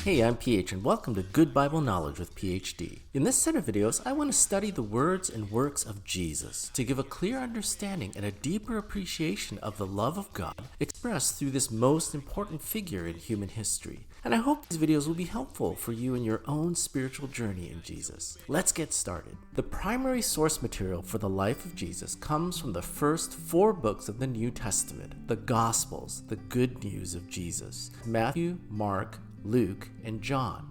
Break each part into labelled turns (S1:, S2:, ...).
S1: Hey, I'm PH and welcome to Good Bible Knowledge with PhD. In this set of videos, I want to study the words and works of Jesus to give a clear understanding and a deeper appreciation of the love of God expressed through this most important figure in human history. And I hope these videos will be helpful for you in your own spiritual journey in Jesus. Let's get started. The primary source material for the life of Jesus comes from the first 4 books of the New Testament, the Gospels, the good news of Jesus: Matthew, Mark, Luke, and John.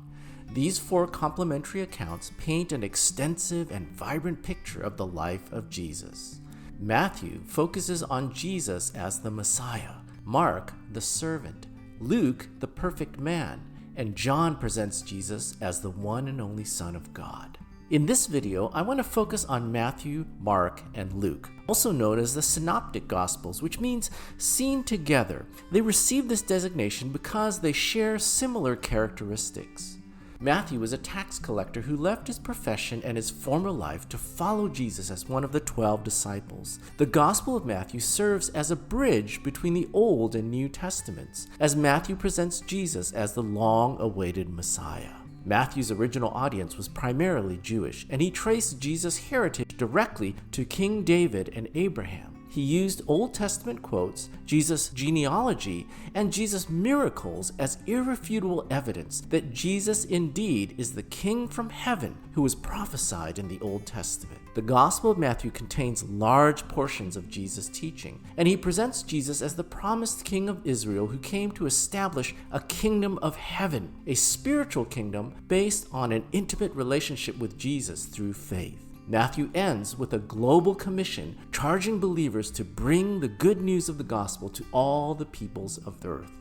S1: These 4 complementary accounts paint an extensive and vibrant picture of the life of Jesus. Matthew focuses on Jesus as the Messiah, Mark, the servant, Luke, the perfect man, and John presents Jesus as the one and only Son of God. In this video, I want to focus on Matthew, Mark, and Luke, also known as the Synoptic Gospels, which means seen together. They received this designation because they share similar characteristics. Matthew was a tax collector who left his profession and his former life to follow Jesus as one of the 12 disciples. The Gospel of Matthew serves as a bridge between the Old and New Testaments, as Matthew presents Jesus as the long-awaited Messiah. Matthew's original audience was primarily Jewish, and he traced Jesus' heritage directly to King David and Abraham. He used Old Testament quotes, Jesus' genealogy, and Jesus' miracles as irrefutable evidence that Jesus indeed is the King from heaven who was prophesied in the Old Testament. The Gospel of Matthew contains large portions of Jesus' teaching, and he presents Jesus as the promised King of Israel who came to establish a kingdom of heaven, a spiritual kingdom based on an intimate relationship with Jesus through faith. Matthew ends with a global commission charging believers to bring the good news of the gospel to all the peoples of the earth.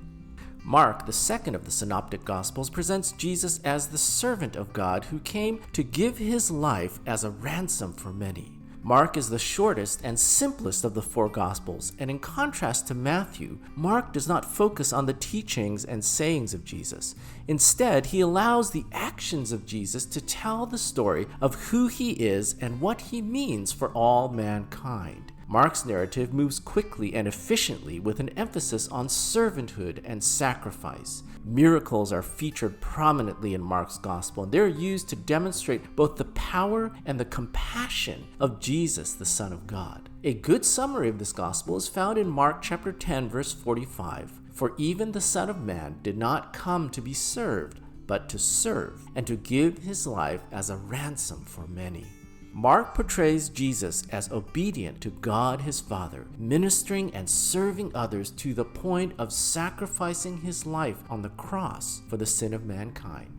S1: Mark, the second of the Synoptic Gospels, presents Jesus as the servant of God who came to give his life as a ransom for many. Mark is the shortest and simplest of the 4 Gospels, and in contrast to Matthew, Mark does not focus on the teachings and sayings of Jesus. Instead, he allows the actions of Jesus to tell the story of who he is and what he means for all mankind. Mark's narrative moves quickly and efficiently with an emphasis on servanthood and sacrifice. Miracles are featured prominently in Mark's gospel, and they're used to demonstrate both the power and the compassion of Jesus, the Son of God. A good summary of this gospel is found in Mark chapter 10, verse 45. For even the Son of Man did not come to be served, but to serve, and to give his life as a ransom for many. Mark portrays Jesus as obedient to God his Father, ministering and serving others to the point of sacrificing his life on the cross for the sin of mankind.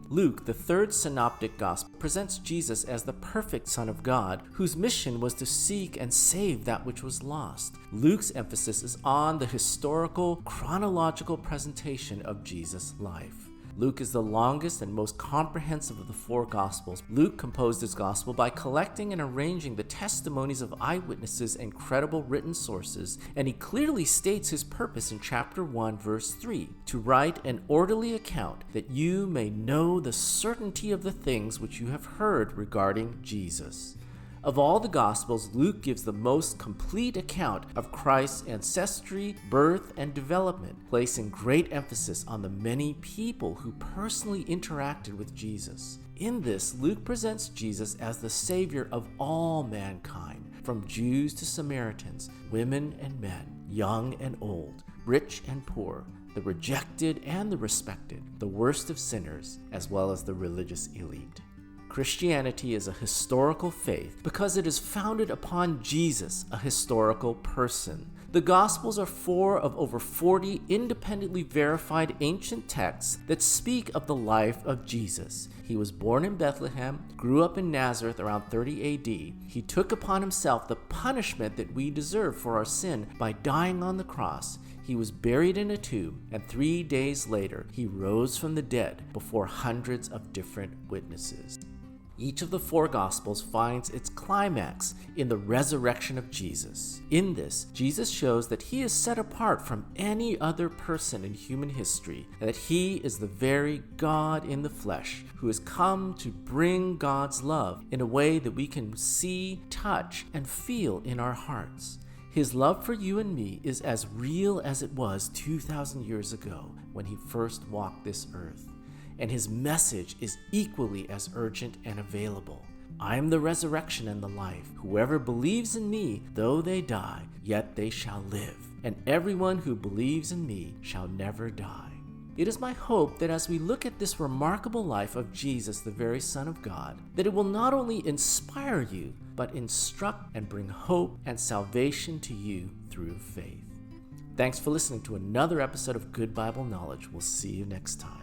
S1: Luke, the third Synoptic Gospel, presents Jesus as the perfect Son of God, whose mission was to seek and save that which was lost. Luke's emphasis is on the historical, chronological presentation of Jesus' life. Luke is the longest and most comprehensive of the 4 Gospels. Luke composed his Gospel by collecting and arranging the testimonies of eyewitnesses and credible written sources, and he clearly states his purpose in chapter 1, verse 3, to write an orderly account that you may know the certainty of the things which you have heard regarding Jesus. Of all the Gospels, Luke gives the most complete account of Christ's ancestry, birth, and development, placing great emphasis on the many people who personally interacted with Jesus. In this, Luke presents Jesus as the Savior of all mankind, from Jews to Samaritans, women and men, young and old, rich and poor, the rejected and the respected, the worst of sinners, as well as the religious elite. Christianity is a historical faith because it is founded upon Jesus, a historical person. The Gospels are 4 of over 40 independently verified ancient texts that speak of the life of Jesus. He was born in Bethlehem, grew up in Nazareth around 30 AD. He took upon himself the punishment that we deserve for our sin by dying on the cross. He was buried in a tomb, and 3 days later, he rose from the dead before hundreds of different witnesses. Each of the 4 Gospels finds its climax in the resurrection of Jesus. In this, Jesus shows that he is set apart from any other person in human history, and that he is the very God in the flesh who has come to bring God's love in a way that we can see, touch, and feel in our hearts. His love for you and me is as real as it was 2,000 years ago when he first walked this earth. and his message is equally as urgent and available. I am the resurrection and the life. Whoever believes in me, though they die, yet they shall live. And everyone who believes in me shall never die. It is my hope that as we look at this remarkable life of Jesus, the very Son of God, that it will not only inspire you, but instruct and bring hope and salvation to you through faith. Thanks for listening to another episode of Good Bible Knowledge. We'll see you next time.